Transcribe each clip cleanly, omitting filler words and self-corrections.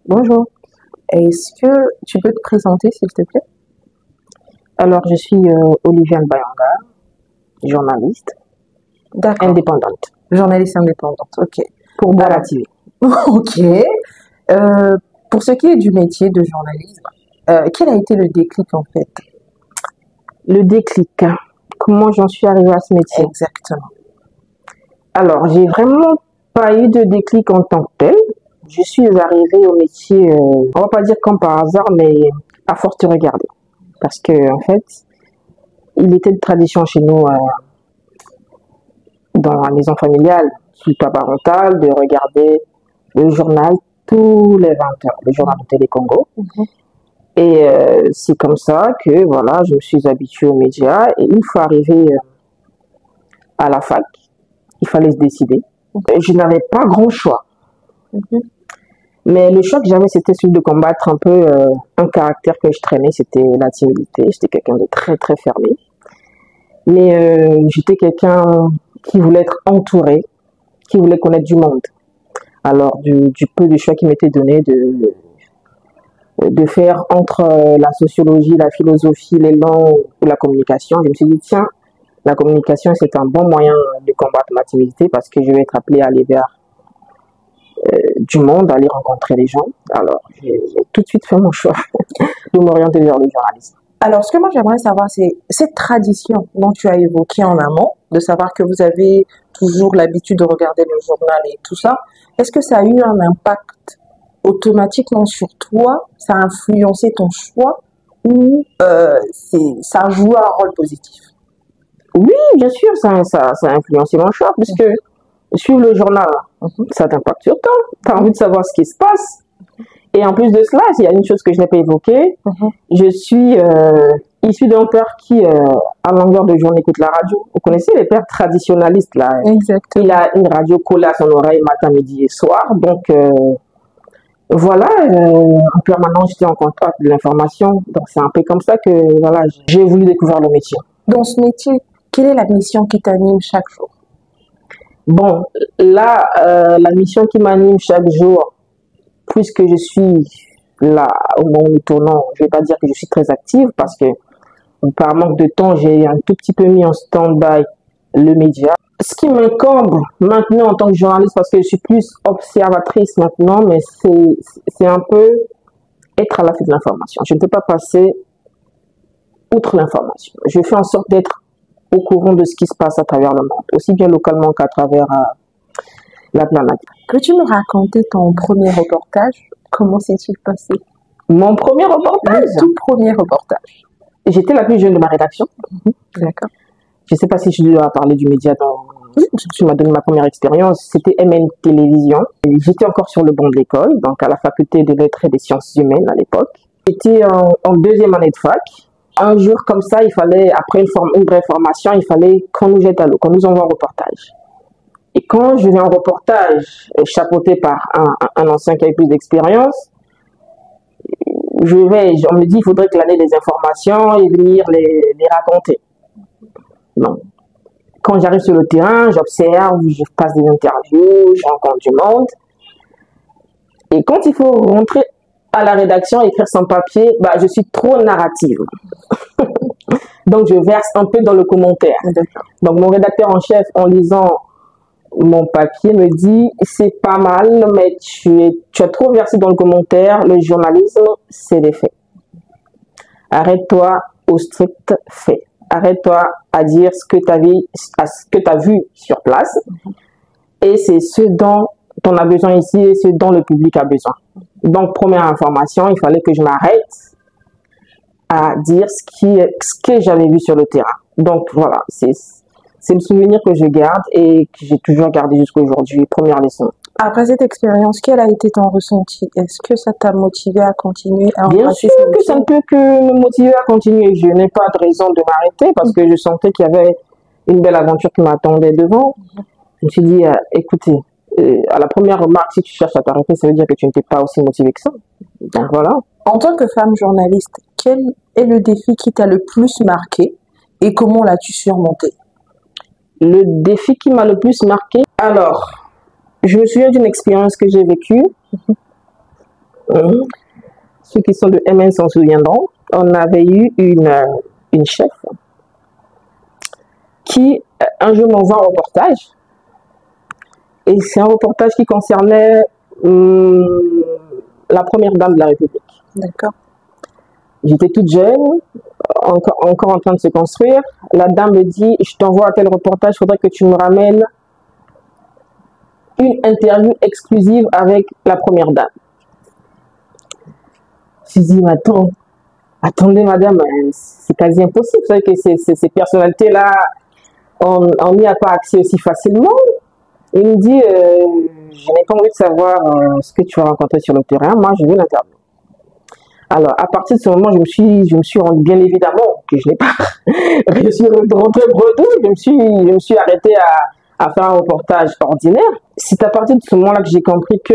Bonjour. Est-ce que tu peux te présenter, s'il te plaît? Alors, je suis Oliviane Bayanga, journaliste D'accord. indépendante Journaliste indépendante. Ok. pour Bala TV. Ok. Pour ce qui est du métier de journalisme, quel a été le déclic en fait? Le déclic, comment j'en suis arrivée à ce métier? Exactement. Alors, j'ai vraiment pas eu de déclic en tant que tel. Je suis arrivée au métier, on va pas dire comme par hasard, mais à force de regarder. Parce que, en fait, il était de tradition chez nous, dans la maison familiale, sous le toit parental, de regarder le journal tous les 20 heures, le journal de Télé Congo. Et c'est comme ça que voilà, je me suis habituée aux médias. Et une fois arrivée à la fac, il fallait se décider. Je n'avais pas grand choix. Mais le choix que j'avais, c'était celui de combattre un peu un caractère que je traînais, c'était la timidité. J'étais quelqu'un de très très fermé. Mais j'étais quelqu'un qui voulait être entouré, qui voulait connaître du monde. Alors, du peu de choix qui m'était donné de faire entre la sociologie, la philosophie, les langues ou la communication, je me suis dit, tiens, la communication, c'est un bon moyen de combattre ma timidité parce que je vais être appelée à aller vers du monde, aller rencontrer les gens. Alors, j'ai tout de suite fait mon choix de m'orienter vers le journalisme. Alors, ce que moi j'aimerais savoir, c'est cette tradition dont tu as évoqué en amont, de savoir que vous avez toujours l'habitude de regarder le journal et tout ça. Est-ce que ça a eu un impact automatiquement sur toi? Ça a influencé ton choix ou ça a joué un rôle positif? Oui, bien sûr, ça a influencé mon choix puisque suivre le journal, ça t'impacte sur toi. Tu as envie de savoir ce qui se passe. Et en plus de cela, il y a une chose que je n'ai pas évoquée. Je suis issue d'un père qui, à longueur de journée, écoute la radio. Vous connaissez les pères traditionnalistes, là. Exactement. Il a une radio collée à son oreille matin, midi et soir. Donc, voilà, en permanence, j'étais en contact de l'information. Donc, c'est un peu comme ça que voilà, j'ai voulu découvrir le métier. Dans ce métier, quelle est la mission qui t'anime chaque jour? Bon, là, la mission qui m'anime chaque jour, puisque je suis là au moment tournant, je ne vais pas dire que je suis très active parce que par manque de temps, j'ai un tout petit peu mis en stand-by le média. Ce qui m'incombe maintenant en tant que journaliste, parce que je suis plus observatrice maintenant, mais c'est un peu être à l'affût de l'information. Je ne peux pas passer outre l'information. Je fais en sorte d'être au courant de ce qui se passe à travers le monde, aussi bien localement qu'à travers la planète. Peux-tu me raconter ton premier reportage? Comment s'est-il passé? Mon premier reportage? Le tout premier reportage. J'étais la plus jeune de ma rédaction. D'accord. Je ne sais pas si je dois parler du média tu m'as donné ma première expérience. C'était MN Télévision. J'étais encore sur le banc de l'école, donc à la faculté des lettres et des sciences humaines à l'époque. J'étais en deuxième année de fac. Un jour comme ça, il fallait, après une brève formation, il fallait qu'on nous jette à l'eau, qu'on nous envoie en reportage. Et quand je vais en reportage, chapeauté par un ancien qui avait plus d'expérience, on me dit qu'il faudrait glaner des informations et venir les raconter. Donc, quand j'arrive sur le terrain, j'observe, je passe des interviews, je rencontre du monde. Et quand il faut rentrer à la rédaction, écrire son papier, je suis trop narrative. Donc, je verse un peu dans le commentaire. Donc, mon rédacteur en chef, en lisant mon papier, me dit « c'est pas mal, mais tu as trop versé dans le commentaire. Le journalisme, c'est des faits. Arrête-toi au strict fait. Arrête-toi à dire ce que tu as vu sur place. Et c'est ce dont on a besoin ici et ce dont le public a besoin. » Donc, première information, il fallait que je m'arrête à dire ce que j'avais vu sur le terrain. Donc, voilà, c'est le souvenir que je garde et que j'ai toujours gardé jusqu'à aujourd'hui. Première leçon. Après cette expérience, quel a été ton ressenti? Est-ce que ça t'a motivé à continuer à Bien sûr que ça ne peut que me motiver à continuer. Je n'ai pas de raison de m'arrêter parce que je sentais qu'il y avait une belle aventure qui m'attendait devant. Je me suis dit, écoutez, à la première remarque, si tu cherches à t'arrêter, ça veut dire que tu n'étais pas aussi motivé que ça. Donc voilà. En tant que femme journaliste, quel est le défi qui t'a le plus marqué et comment l'as-tu surmonté? Le défi qui m'a le plus marqué, alors, je me souviens d'une expérience que j'ai vécue Mhm. Ceux qui sont de MN s'en souviendront. On avait eu une chef qui, un jour, m'envoie un reportage. Et c'est un reportage qui concernait la première dame de la République. D'accord. J'étais toute jeune, encore en train de se construire. La dame me dit, je t'envoie à tel reportage, il faudrait que tu me ramènes une interview exclusive avec la première dame. Je dis, mais attendez madame, c'est quasi impossible. Vous savez que ces personnalités-là, on n'y a pas accès aussi facilement. Il me dit, je n'ai pas envie de savoir ce que tu vas rencontrer sur le terrain, moi je veux l'interview. Alors, à partir de ce moment, je me suis rendu, bien évidemment, que je n'ai pas réussi à rentrer bredouille, je me suis arrêté à faire un reportage ordinaire. C'est à partir de ce moment-là que j'ai compris que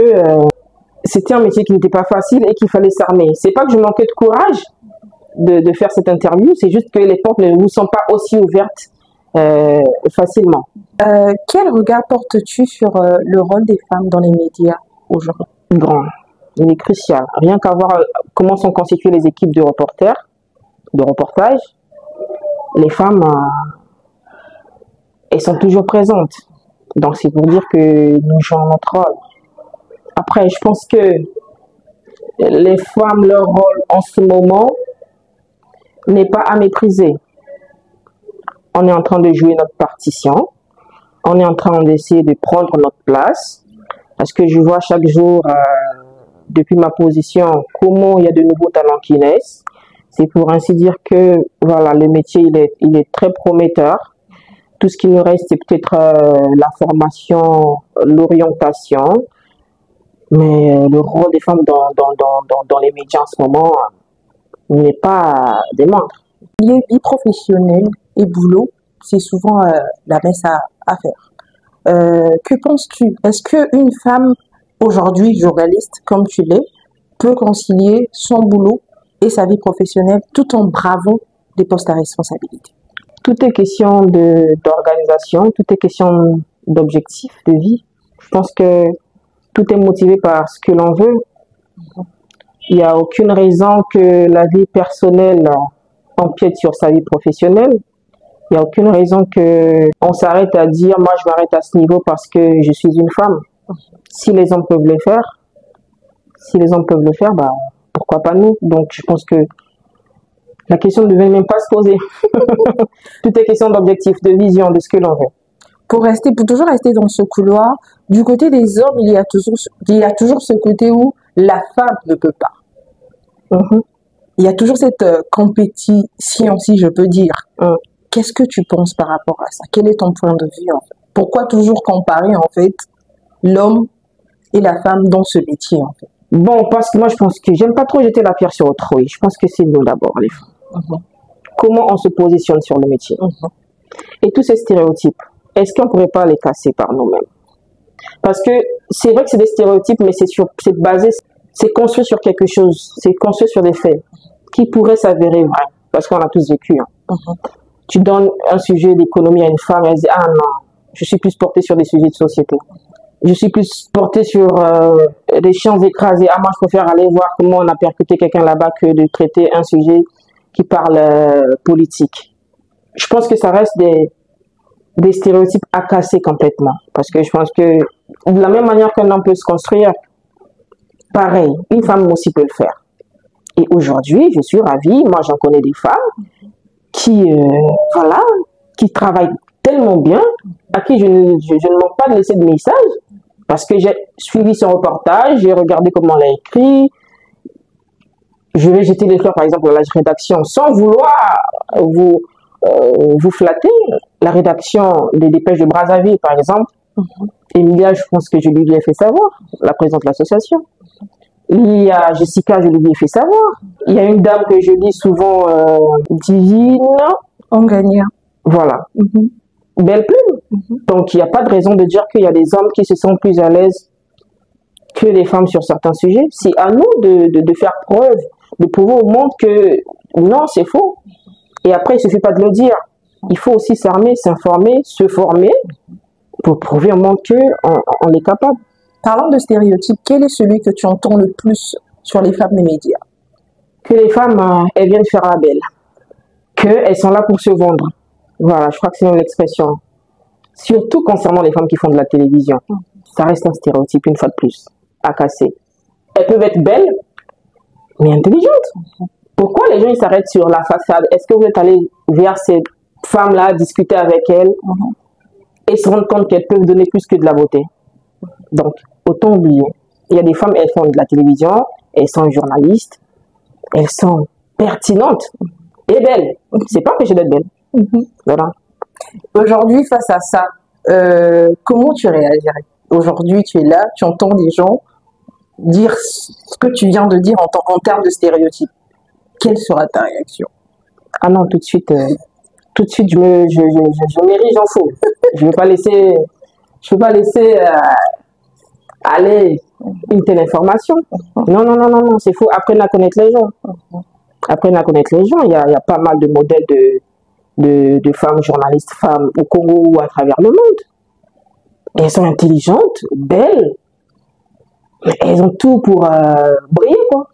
c'était un métier qui n'était pas facile et qu'il fallait s'armer. C'est pas que je manquais de courage de faire cette interview, c'est juste que les portes ne vous sont pas aussi ouvertes facilement. Quel regard portes-tu sur le rôle des femmes dans les médias aujourd'hui? Grand. Il est crucial. Rien qu'à voir comment sont constituées les équipes de reporters, de reportage, les femmes, elles sont toujours présentes. Donc c'est pour dire que nous jouons notre rôle. Après, je pense que les femmes, leur rôle en ce moment n'est pas à mépriser. On est en train de jouer notre partition. On est en train d'essayer de prendre notre place. Parce que je vois chaque jour, depuis ma position, comment il y a de nouveaux talents qui naissent. C'est pour ainsi dire que voilà, le métier il est très prometteur. Tout ce qui nous reste, c'est peut-être la formation, l'orientation. Mais le rôle des femmes dans les médias en ce moment n'est pas des moindres. Vie professionnelle et boulot, c'est souvent la messe à faire. Que penses-tu? Est-ce qu'une femme, aujourd'hui journaliste comme tu l'es, peut concilier son boulot et sa vie professionnelle tout en bravant des postes à responsabilité? Tout est question d'organisation, tout est question d'objectif, de vie. Je pense que tout est motivé par ce que l'on veut. Il n'y a aucune raison que la vie personnelle empiète sur sa vie professionnelle. Il n'y a aucune raison qu'on s'arrête à dire « moi je m'arrête à ce niveau parce que je suis une femme ». Si les hommes peuvent le faire, bah, pourquoi pas nous? Donc je pense que la question ne devait même pas se poser. Tout est question d'objectif, de vision, de ce que l'on veut. Pour toujours rester dans ce couloir, du côté des hommes, il y a toujours ce côté où la femme ne peut pas. Il y a toujours cette compétition, si je peux dire. Qu'est-ce que tu penses par rapport à ça? Quel est ton point de vue en fait? Pourquoi toujours comparer en fait l'homme et la femme dans ce métier en fait? Bon, parce que moi je pense que j'aime pas trop jeter la pierre sur autrui. Je pense que c'est nous d'abord les femmes. Comment on se positionne sur le métier? Et tous ces stéréotypes, est-ce qu'on pourrait pas les casser par nous-mêmes? Parce que c'est vrai que c'est des stéréotypes, mais c'est basé, c'est construit sur quelque chose, c'est construit sur des faits qui pourraient s'avérer vrais, parce qu'on a tous vécu. Tu donnes un sujet d'économie à une femme, elle dit « Ah non, je suis plus portée sur des sujets de société. Je suis plus portée sur des champs écrasés. Ah moi, je préfère aller voir comment on a percuté quelqu'un là-bas que de traiter un sujet qui parle politique. » Je pense que ça reste des stéréotypes à casser complètement. Parce que je pense que de la même manière qu'un homme peut se construire, pareil, une femme aussi peut le faire. Et aujourd'hui, je suis ravie, moi j'en connais des femmes qui travaillent tellement bien, à qui je ne manque pas de laisser de messages, parce que j'ai suivi son reportage, j'ai regardé comment elle a écrit. Je vais jeter les fleurs par exemple à la rédaction sans vouloir vous flatter. La rédaction des Dépêches de Brazzaville par exemple, Emilia, je pense que je lui ai fait savoir, la présidente de l'association. Il y a Jessica, je lui ai fait savoir. Il y a une dame que je lis souvent, Divine Ongania. Voilà. Belle plume. Donc il n'y a pas de raison de dire qu'il y a des hommes qui se sentent plus à l'aise que les femmes sur certains sujets. C'est à nous de faire preuve, de prouver au monde que non, c'est faux. Et après, il ne suffit pas de le dire. Il faut aussi s'armer, s'informer, se former pour prouver au monde qu'on est capable. Parlant de stéréotypes, quel est celui que tu entends le plus sur les femmes des médias? Que les femmes, elles viennent faire la belle. Qu'elles sont là pour se vendre. Voilà, je crois que c'est l'expression. Surtout concernant les femmes qui font de la télévision. Ça reste un stéréotype, une fois de plus, à casser. Elles peuvent être belles, mais intelligentes. Pourquoi les gens ils s'arrêtent sur la façade? Est-ce que vous êtes allé vers ces femmes-là, discuter avec elles et se rendre compte qu'elles peuvent donner plus que de la beauté? Donc, autant oublier. Il y a des femmes, elles font de la télévision, elles sont journalistes, elles sont pertinentes et belles. C'est pas empêché d'être belle. Voilà. Aujourd'hui, face à ça, comment tu réagirais? Aujourd'hui, tu es là, tu entends des gens dire ce que tu viens de dire en termes de stéréotypes. Quelle sera ta réaction? Ah non, tout de suite, je m'érige en faux. Je ne vais pas laisser, aller une telle information. Non, non, non, non, non, c'est faux. Apprenez à connaître les gens. Apprenez à connaître les gens. Il y a pas mal de modèles de femmes journalistes, femmes au Congo ou à travers le monde. Elles sont intelligentes, belles. Elles ont tout pour briller, quoi.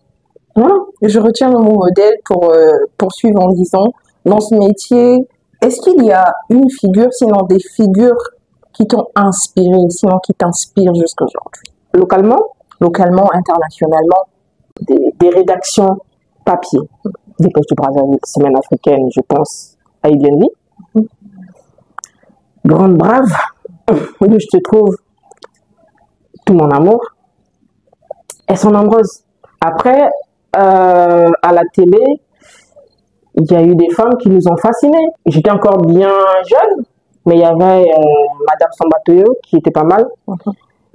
Voilà. Je retiens le mot modèle pour poursuivre en disant, dans ce métier, est-ce qu'il y a une figure, sinon des figures qui t'ont inspiré, sinon qui t'inspirent jusqu'à aujourd'hui? Localement, internationalement. Des rédactions papier. Dépêche du Brazzaville, Semaine africaine, je pense à Idlenly. Grande brave, où je te trouve tout mon amour. Elles sont nombreuses. Après, à la télé, il y a eu des femmes qui nous ont fascinés. J'étais encore bien jeune, mais il y avait Madame Sambatoyo qui était pas mal.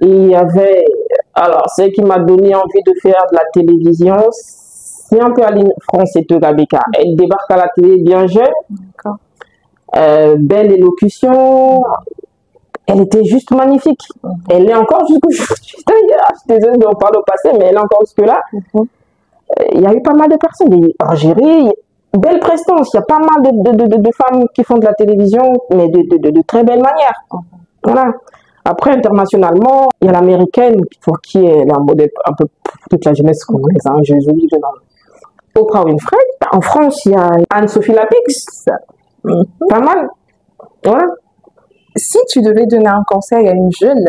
Et il y avait, alors, celle qui m'a donné envie de faire de la télévision, c'est un peu Aline Franceto Gabeka. Elle débarque à la télé bien jeune. Belle élocution. Elle était juste magnifique. Elle est encore jusqu'aujourd'hui. D'ailleurs, je suis désolée d'en parler au passé, mais elle est encore jusque-là. Il y a eu pas mal de personnes, des Algérie, belle prestance. Il y a pas mal de femmes qui font de la télévision, mais de très belle manière. Voilà. Après, internationalement, il y a l'américaine, pour qui elle est un modèle un peu pour toute la jeunesse congolaise. Hein, j'ai oublié le nom. Oprah Winfrey. En France, il y a Anne-Sophie Lapix. Pas mal. Voilà. Si tu devais donner un conseil à une jeune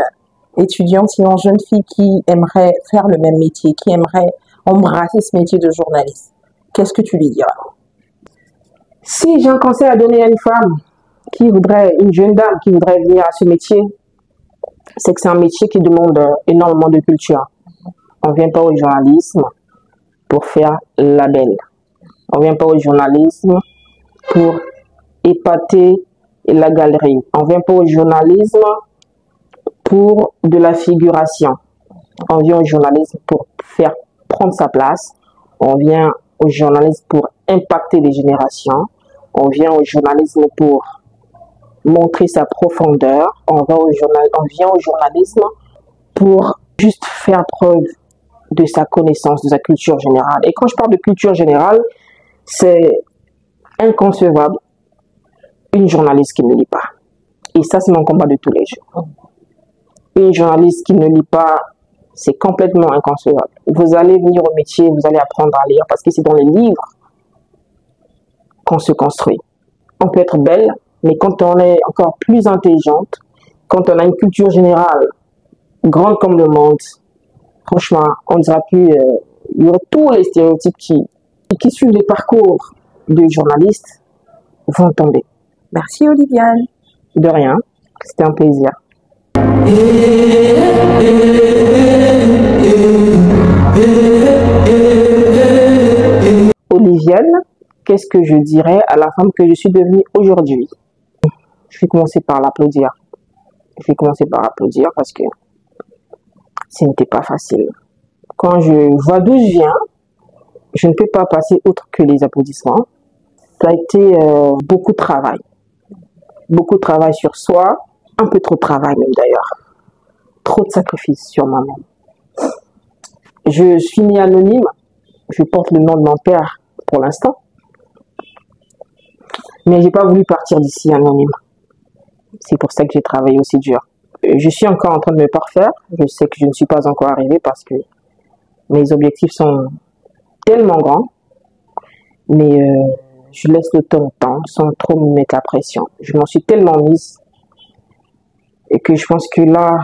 étudiante, sinon jeune fille qui aimerait faire le même métier, qui aimerait embrasser ce métier de journaliste, qu'est-ce que tu lui diras? Si j'ai un conseil à donner à une femme une jeune dame qui voudrait venir à ce métier, c'est que c'est un métier qui demande énormément de culture. On ne vient pas au journalisme pour faire la belle. On ne vient pas au journalisme pour épater la galerie. On ne vient pas au journalisme pour de la figuration. On vient au journalisme pour faire prendre sa place. On vient au journalisme pour impacter les générations. On vient au journalisme pour montrer sa profondeur. On vient au journalisme pour juste faire preuve de sa connaissance, de sa culture générale. Et quand je parle de culture générale, c'est inconcevable une journaliste qui ne lit pas. Et ça, c'est mon combat de tous les jours. Une journaliste qui ne lit pas, c'est complètement inconcevable. Vous allez venir au métier, vous allez apprendre à lire, parce que c'est dans les livres qu'on se construit. On peut être belle, mais quand on est encore plus intelligente, quand on a une culture générale grande comme le monde, franchement, on ne dira plus, il y aura tous les stéréotypes qui suivent les parcours de journalistes vont tomber. Merci Oliviane. De rien, c'était un plaisir. Oliviane, qu'est-ce que je dirais à la femme que je suis devenue aujourd'hui? Je vais commencer par l'applaudir. Je vais commencer par applaudir parce que ce n'était pas facile. Quand je vois d'où je viens, je ne peux pas passer autre que les applaudissements. Ça a été beaucoup de travail. Beaucoup de travail sur soi, un peu trop de travail même d'ailleurs. Trop de sacrifices sur moi-même. Je suis née anonyme. Je porte le nom de mon père pour l'instant. Mais j'ai pas voulu partir d'ici anonyme. C'est pour ça que j'ai travaillé aussi dur. Je suis encore en train de me parfaire. Je sais que je ne suis pas encore arrivée parce que Mes objectifs sont tellement grands, mais je laisse le temps au temps sans trop me mettre la pression. Je m'en suis tellement mise et que je pense que là,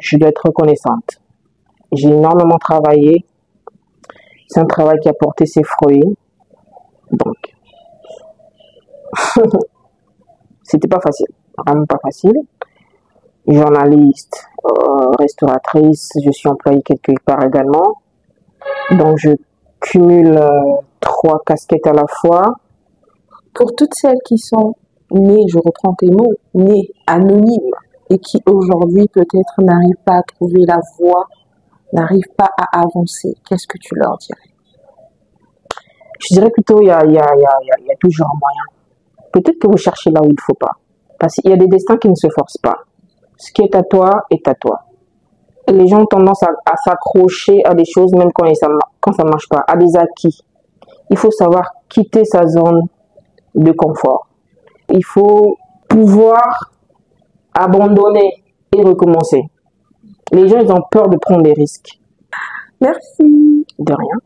je dois être reconnaissante. J'ai énormément travaillé. C'est un travail qui a porté ses fruits. Donc, c'était pas facile, vraiment pas facile. Journaliste, restauratrice, je suis employée quelque part également. Donc, je cumule 3 casquettes à la fois. Pour toutes celles qui sont nées, je reprends tes mots, nées anonymes et qui aujourd'hui peut-être n'arrivent pas à trouver la voie, n'arrivent pas à avancer, qu'est-ce que tu leur dirais? Je dirais plutôt il y a toujours un moyen. Peut-être que vous cherchez là où il ne faut pas. Parce qu'il y a des destins qui ne se forcent pas. Ce qui est à toi est à toi. Et les gens ont tendance à s'accrocher à des choses même quand ça ne marche pas, à des acquis. Il faut savoir quitter sa zone de confort. Il faut pouvoir abandonner et recommencer. Les gens, ils ont peur de prendre des risques. Merci. De rien.